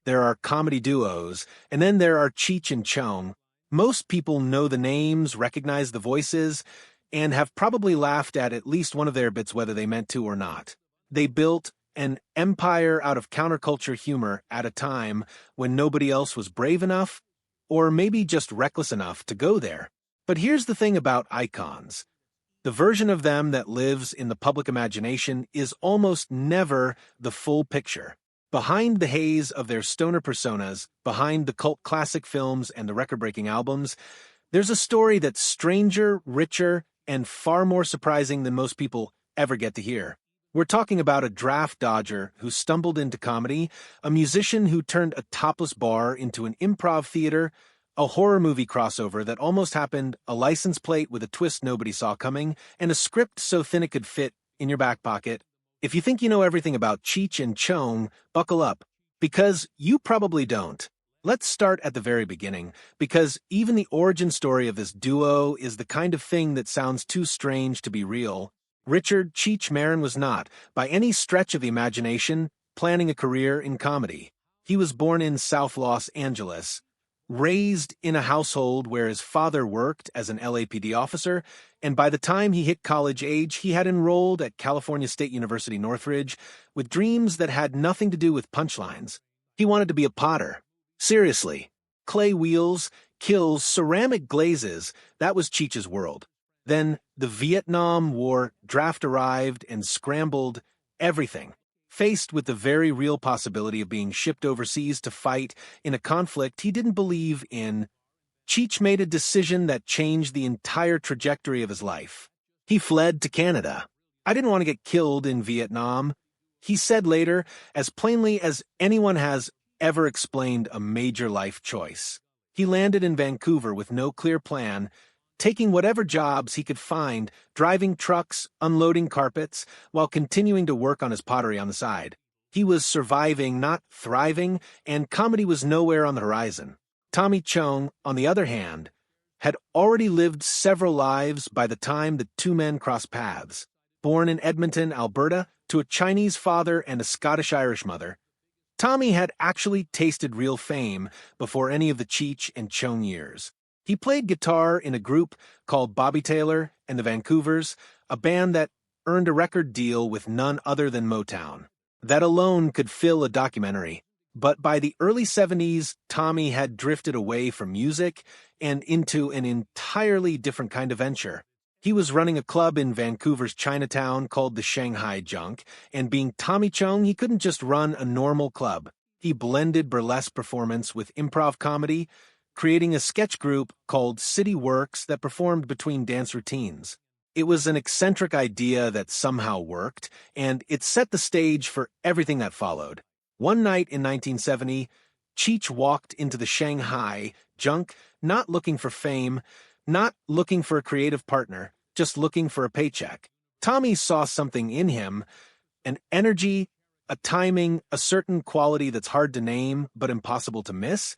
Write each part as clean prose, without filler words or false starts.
there are comedy duos, and then there are Cheech and Chong. Most people know the names, recognize the voices, and have probably laughed at least one of their bits whether they meant to or not. They built an empire out of counterculture humor at a time when nobody else was brave enough, or maybe just reckless enough to go there. But here's the thing about icons. The version of them that lives in the public imagination is almost never the full picture. Behind the haze of their stoner personas, behind the cult classic films and the record-breaking albums, there's a story that's stranger, richer, and far more surprising than most people ever get to hear. We're talking about a draft dodger who stumbled into comedy, a musician who turned a topless bar into an improv theater, a horror movie crossover that almost happened, a license plate with a twist nobody saw coming, and a script so thin it could fit in your back pocket. If you think you know everything about Cheech and Chong, buckle up, because you probably don't. Let's start at the very beginning, because even the origin story of this duo is the kind of thing that sounds too strange to be real. Richard Cheech Marin was not, by any stretch of the imagination, planning a career in comedy. He was born in South Los Angeles, raised in a household where his father worked as an LAPD officer, and by the time he hit college age, he had enrolled at California State University Northridge with dreams that had nothing to do with punchlines. He wanted to be a potter. Seriously. Clay wheels, kills, ceramic glazes, that was Cheech's world. Then the Vietnam War draft arrived and scrambled everything. Faced with the very real possibility of being shipped overseas to fight in a conflict he didn't believe in, Cheech made a decision that changed the entire trajectory of his life. He fled to Canada. "I didn't want to get killed in Vietnam," he said later, as plainly as anyone has ever explained a major life choice. He landed in Vancouver with no clear plan, taking whatever jobs he could find, driving trucks, unloading carpets, while continuing to work on his pottery on the side. He was surviving, not thriving, and comedy was nowhere on the horizon. Tommy Chong, on the other hand, had already lived several lives by the time the two men crossed paths. Born in Edmonton, Alberta, to a Chinese father and a Scottish-Irish mother, Tommy had actually tasted real fame before any of the Cheech and Chong years. He played guitar in a group called Bobby Taylor and the Vancouvers, a band that earned a record deal with none other than Motown. That alone could fill a documentary. But by the early 70s, Tommy had drifted away from music and into an entirely different kind of venture. He was running a club in Vancouver's Chinatown called the Shanghai Junk, and being Tommy Chong, he couldn't just run a normal club. He blended burlesque performance with improv comedy, creating a sketch group called City Works that performed between dance routines. It was an eccentric idea that somehow worked, and it set the stage for everything that followed. One night in 1970, Cheech walked into the Shanghai Junk, not looking for fame, not looking for a creative partner, just looking for a paycheck. Tommy saw something in him, an energy, a timing, a certain quality that's hard to name but impossible to miss,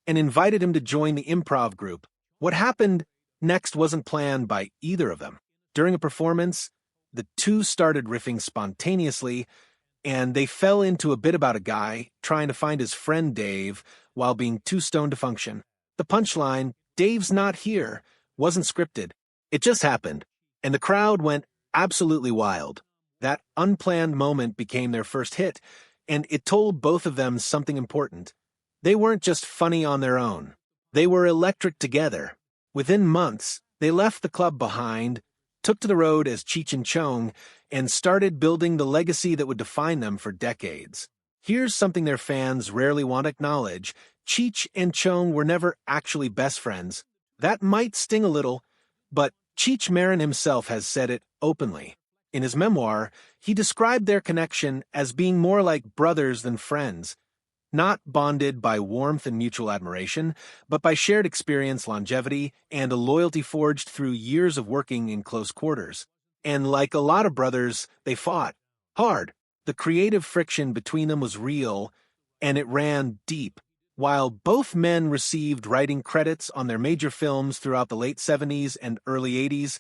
and invited him to join the improv group. What happened next wasn't planned by either of them. During a performance, the two started riffing spontaneously, and they fell into a bit about a guy trying to find his friend Dave while being too stoned to function. The punchline, "Dave's not here," wasn't scripted. It just happened, and the crowd went absolutely wild. That unplanned moment became their first hit, and it told both of them something important. They weren't just funny on their own. They were electric together. Within months, they left the club behind, took to the road as Cheech and Chong, and started building the legacy that would define them for decades. Here's something their fans rarely want to acknowledge. Cheech and Chong were never actually best friends. That might sting a little, but Cheech Marin himself has said it openly. In his memoir, he described their connection as being more like brothers than friends, not bonded by warmth and mutual admiration, but by shared experience, longevity, and a loyalty forged through years of working in close quarters. And like a lot of brothers, they fought hard. The creative friction between them was real, and it ran deep. While both men received writing credits on their major films throughout the late 70s and early 80s,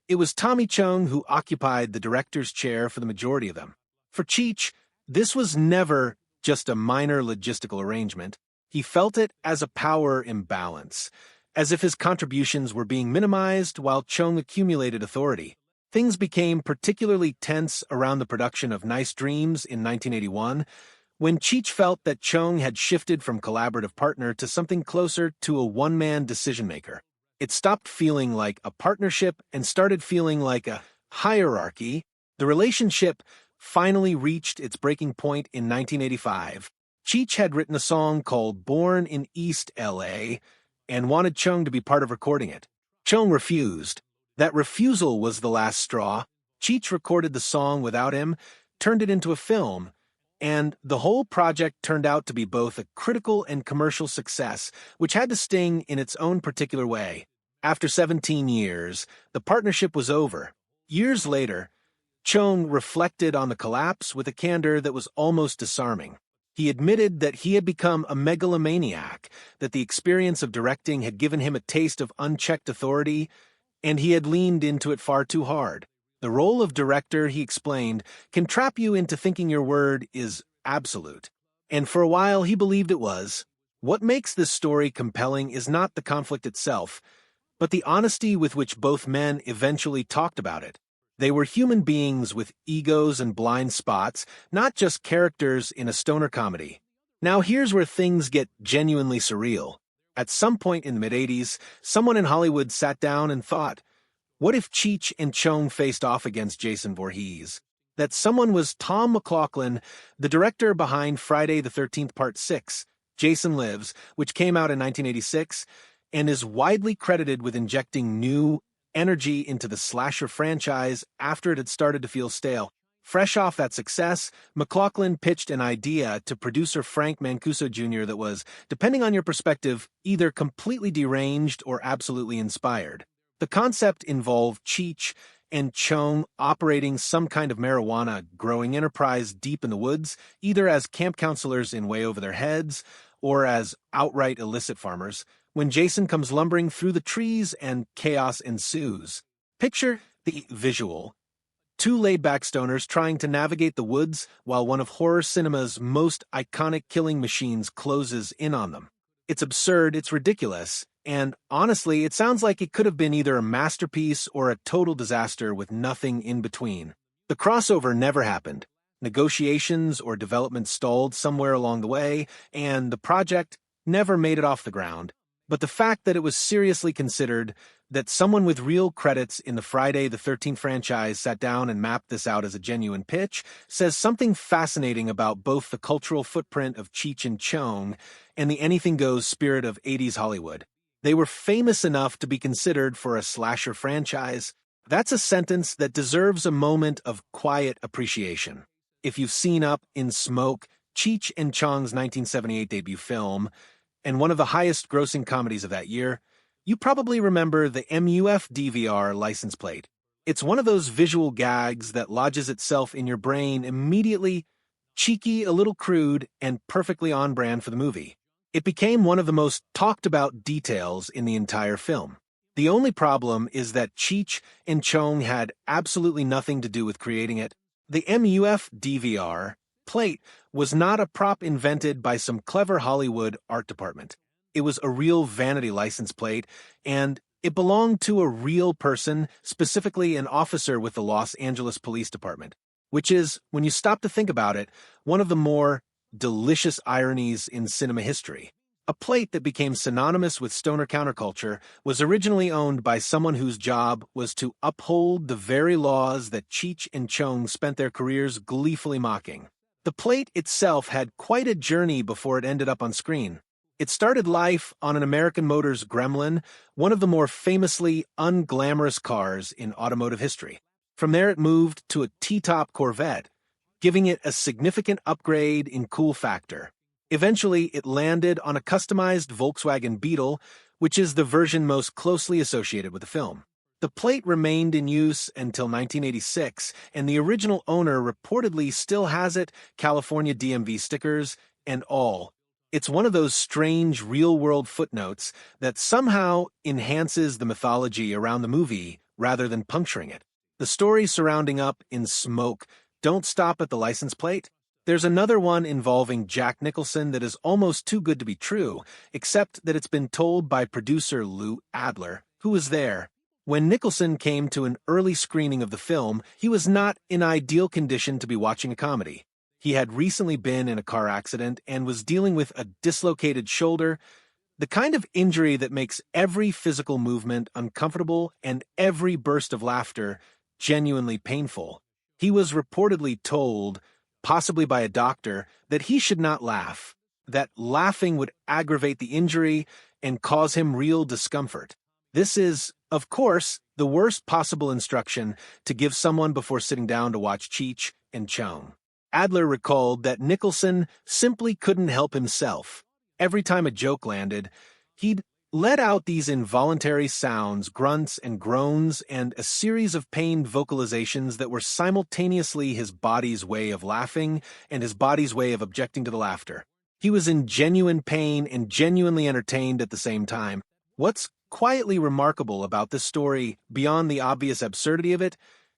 it was Tommy Chong who occupied the director's chair for the majority of them. For Cheech, this was never just a minor logistical arrangement. He felt it as a power imbalance, as if his contributions were being minimized while Chong accumulated authority. Things became particularly tense around the production of Nice Dreams in 1981, when Cheech felt that Chong had shifted from collaborative partner to something closer to a one-man decision-maker. It stopped feeling like a partnership and started feeling like a hierarchy. The relationship finally reached its breaking point in 1985. Cheech had written a song called Born in East L.A. and wanted Chong to be part of recording it. Chong refused. That refusal was the last straw. Cheech recorded the song without him, turned it into a film, and the whole project turned out to be both a critical and commercial success, which had to sting in its own particular way. After 17 years, the partnership was over. Years later, Chong reflected on the collapse with a candor that was almost disarming. He admitted that he had become a megalomaniac, that the experience of directing had given him a taste of unchecked authority, and he had leaned into it far too hard. The role of director, he explained, can trap you into thinking your word is absolute. And for a while, he believed it was. What makes this story compelling is not the conflict itself, but the honesty with which both men eventually talked about it. They were human beings with egos and blind spots, not just characters in a stoner comedy. Now here's where things get genuinely surreal. At some point in the mid-'80s, someone in Hollywood sat down and thought, what if Cheech and Chong faced off against Jason Voorhees? That someone was Tom McLoughlin, the director behind Friday the 13th Part 6, Jason Lives, which came out in 1986, and is widely credited with injecting new energy into the slasher franchise after it had started to feel stale. Fresh off that success, McLoughlin pitched an idea to producer Frank Mancuso Jr. that was, depending on your perspective, either completely deranged or absolutely inspired. The concept involved Cheech and Chong operating some kind of marijuana-growing enterprise deep in the woods, either as camp counselors in Way Over Their Heads or as outright illicit farmers, when Jason comes lumbering through the trees and chaos ensues. Picture the visual. Two laid-back stoners trying to navigate the woods while one of horror cinema's most iconic killing machines closes in on them. It's absurd, it's ridiculous, and honestly, it sounds like it could have been either a masterpiece or a total disaster with nothing in between. The crossover never happened. Negotiations or development stalled somewhere along the way, and the project never made it off the ground. But the fact that it was seriously considered, that someone with real credits in the Friday the 13th franchise sat down and mapped this out as a genuine pitch, says something fascinating about both the cultural footprint of Cheech and Chong and the anything-goes spirit of 80s Hollywood. They were famous enough to be considered for a slasher franchise. That's a sentence that deserves a moment of quiet appreciation. If you've seen Up in Smoke, Cheech and Chong's 1978 debut film, and one of the highest-grossing comedies of that year, you probably remember the MUF DVR license plate. It's one of those visual gags that lodges itself in your brain immediately, cheeky, a little crude, and perfectly on-brand for the movie. It became one of the most talked-about details in the entire film. The only problem is that Cheech and Chong had absolutely nothing to do with creating it. The MUF DVR plate was not a prop invented by some clever Hollywood art department. It was a real vanity license plate, and it belonged to a real person, specifically an officer with the Los Angeles Police Department, which is, when you stop to think about it, one of the more delicious ironies in cinema history. A plate that became synonymous with stoner counterculture was originally owned by someone whose job was to uphold the very laws that Cheech and Chong spent their careers gleefully mocking. The plate itself had quite a journey before it ended up on screen. It started life on an American Motors Gremlin, one of the more famously unglamorous cars in automotive history. From there it moved to a T-top Corvette, giving it a significant upgrade in cool factor. Eventually, it landed on a customized Volkswagen Beetle, which is the version most closely associated with the film. The plate remained in use until 1986, and the original owner reportedly still has it, California DMV stickers, and all. It's one of those strange real-world footnotes that somehow enhances the mythology around the movie rather than puncturing it. The stories surrounding Up in Smoke don't stop at the license plate. There's another one involving Jack Nicholson that is almost too good to be true, except that it's been told by producer Lou Adler, who was there. When Nicholson came to an early screening of the film, he was not in ideal condition to be watching a comedy. He had recently been in a car accident and was dealing with a dislocated shoulder, the kind of injury that makes every physical movement uncomfortable and every burst of laughter genuinely painful. He was reportedly told, possibly by a doctor, that he should not laugh, that laughing would aggravate the injury and cause him real discomfort. This is, of course, the worst possible instruction to give someone before sitting down to watch Cheech and Chong. Adler recalled that Nicholson simply couldn't help himself. Every time a joke landed, he'd let out these involuntary sounds, grunts and groans, and a series of pained vocalizations that were simultaneously his body's way of laughing and his body's way of objecting to the laughter. He was in genuine pain and genuinely entertained at the same time. What's quietly remarkable about this story, beyond the obvious absurdity of it,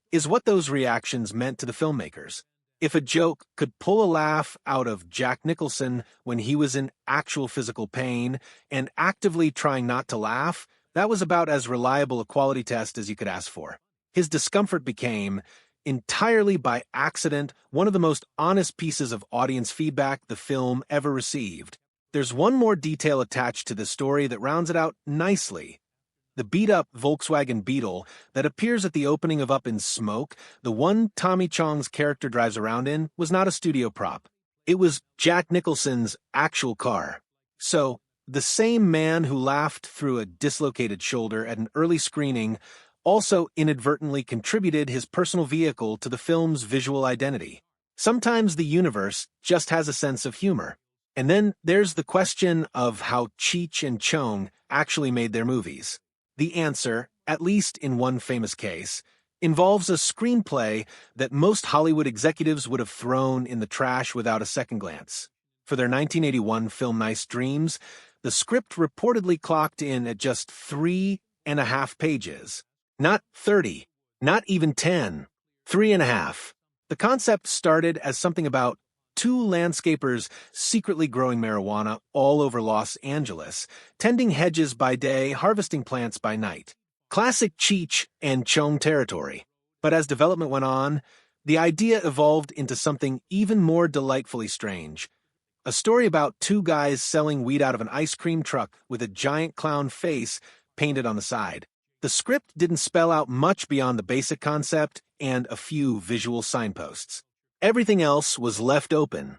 is what those reactions meant to the filmmakers. If a joke could pull a laugh out of Jack Nicholson when he was in actual physical pain and actively trying not to laugh, that was about as reliable a quality test as you could ask for. His discomfort became, entirely by accident, one of the most honest pieces of audience feedback the film ever received. There's one more detail attached to the story that rounds it out nicely. The beat-up Volkswagen Beetle that appears at the opening of Up in Smoke, the one Tommy Chong's character drives around in, was not a studio prop. It was Jack Nicholson's actual car. So, the same man who laughed through a dislocated shoulder at an early screening also inadvertently contributed his personal vehicle to the film's visual identity. Sometimes the universe just has a sense of humor. And then there's the question of how Cheech and Chong actually made their movies. The answer, at least in one famous case, involves a screenplay that most Hollywood executives would have thrown in the trash without a second glance. For their 1981 film Nice Dreams, the script reportedly clocked in at just 3.5 pages. Not 30, not even 10, 3.5. The concept started as something about two landscapers secretly growing marijuana all over Los Angeles, tending hedges by day, harvesting plants by night. Classic Cheech and Chong territory. But as development went on, the idea evolved into something even more delightfully strange. A story about two guys selling weed out of an ice cream truck with a giant clown face painted on the side. The script didn't spell out much beyond the basic concept and a few visual signposts. Everything else was left open.